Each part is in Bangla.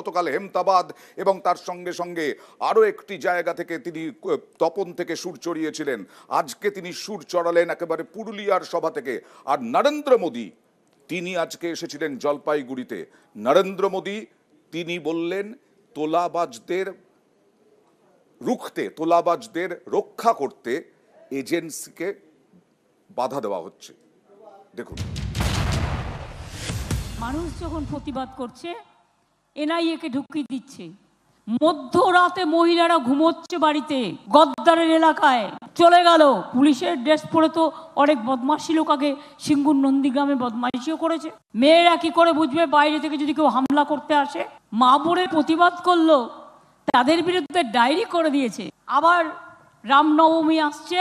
গতকাল হেমতাবাদ এবং তার সঙ্গে সঙ্গে আরো একটি জায়গা থেকে তিনি তপন থেকে সুর চড়িয়েছিলেন। আজকে তিনি সুর চড়ালেন একেবারে পুরুলিয়ার সভা থেকে। আর নরেন্দ্র মোদী তিনি আজকে এসেছিলেন জলপাইগুড়িতে। নরেন্দ্র মোদী তিনি বললেন তোলাবাজদের রুখতে, তোলাবাজদের রক্ষা করতে এজেন্সিকে বাধা দেওয়া হচ্ছে। দেখুন, মানুষ যখন প্রতিবাদ করছে এনআইএ কে ঢুকিয়ে দিচ্ছে। মধ্যরাতে মহিলারা ঘুমোচ্ছে বাড়িতে, গদ্দারের এলাকায় চলে গেল। পুলিশের ড্রেস পরে তো অনেক বদমাশি লোক আগে সিঙ্গুর নন্দীগ্রামে বদমাইশিও করেছে। মেয়েরা কি করে বুঝবে বাইরে থেকে যদি কেউ হামলা করতে আসে? মা বোনের প্রতিবাদ করলো, তাদের বিরুদ্ধে ডায়েরি করে দিয়েছে। আবার রামনবমী আসছে,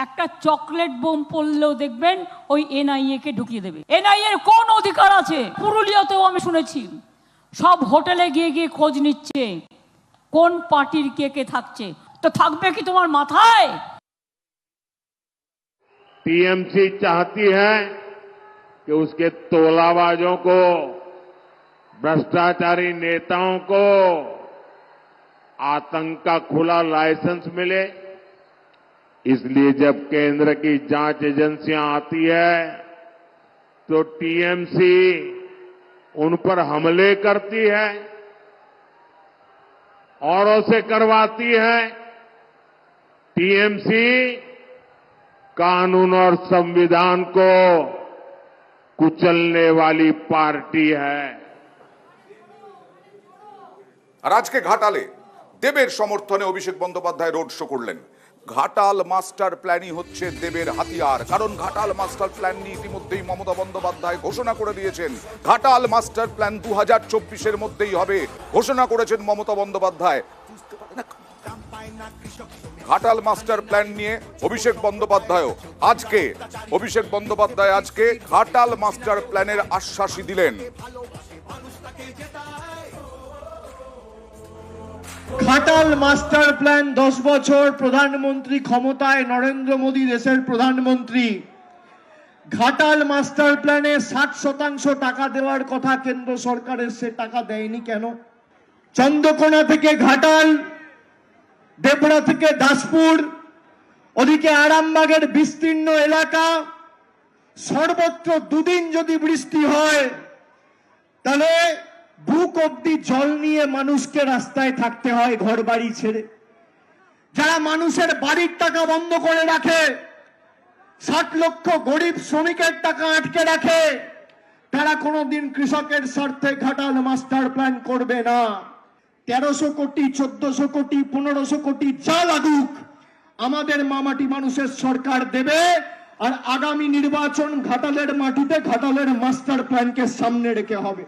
একটা চকলেট বোম পড়লেও দেখবেন ওই এনআইএ কে ঢুকিয়ে দেবে। এনআইএ এর কোন অধিকার আছে? পুরুলিয়াতেও আমি শুনেছি সব হোটেলে গিয়ে গিয়ে খোঁজ নিচ্ছে কোন পার্টির কে কে থাকছে। তো থাকবে কি তোমার মাথায়? टीएमसी चाहती है कि उसके तोलाबाजों को, भ्रष्टाचारी नेताओं को आतंक का खुला लाइसेंस मिले। इसलिए जब केंद्र की जांच एजेंसियां आती है तो टीएमसी उन पर हमले करती है, औरों से करवाती है। टीएमसी कानून और संविधान को कुचलने वाली पार्टी है। আর আজকে ঘাটালে দেবের সমর্থনে অভিষেক বন্দ্যোপাধ্যায় রোড শো করলেন। ঘাটাল মাস্টার প্ল্যানই হচ্ছে দেবের হাতিয়ার, কারণ ঘাটাল মাস্টার প্ল্যান নিয়ে ইতিমধ্যেই মমতা বন্দ্যোপাধ্যায় ঘোষণা করে দিয়েছেন। ঘাটাল মাস্টার প্ল্যান 2024-এর মধ্যেই হবে, ঘোষণা করেছেন মমতা বন্দ্যোপাধ্যায়। ঘাটাল মাস্টার প্ল্যান নিয়ে অভিষেক বন্দ্যোপাধ্যায় আজকে ঘাটাল মাস্টার প্ল্যানের আশ্বাসই দিলেন। ঘাটাল মাস্টার প্ল্যান 10 বছর প্রধানমন্ত্রী ক্ষমতায়, নরেন্দ্র মোদী দেশের প্রধানমন্ত্রী। ঘাটাল মাস্টার প্ল্যানে 60% টাকা দেওয়ার কথা কেন্দ্র সরকারের, সে টাকা দেয়নি কেন? চন্দ্রকোনা থেকে ঘাটাল, দেবড়া থেকে দাসপুর, ওদিকে আরামবাগের বিস্তীর্ণ এলাকা, সর্বত্র দুদিন যদি বৃষ্টি হয় তাহলে বুক অব্দি জল নিয়ে মানুষকে রাস্তায় থাকতে হয় ঘর বাড়ি ছেড়ে। যারা মানুষের বাড়ির টাকা বন্ধ করে রাখে, 60 লক্ষ গরিব শ্রমিকের টাকা আটকে রাখে, তারা কোনোদিন কৃষকের স্বার্থে ঘাটাল মাস্টার প্ল্যান করবে না। 1300 কোটি, 1400 কোটি, 1500 কোটি যা লাগুক আমাদের মামাটি মানুষের সরকার দেবে। আর আগামী নির্বাচন ঘাটালের মাটিতে ঘাটালের মাস্টার প্ল্যানকে সামনে রেখে হবে,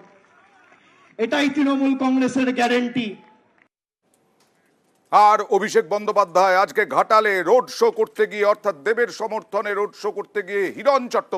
এটাই তৃণমূল কংগ্রেসের গ্যারেন্টি। আর অভিষেক বন্দ্যোপাধ্যায় আজকে ঘাটালে রোড শো করতে গিয়ে, অর্থাৎ দেবের সমর্থনে রোড শো করতে গিয়ে হিরণ চট্টোপাধ্যায়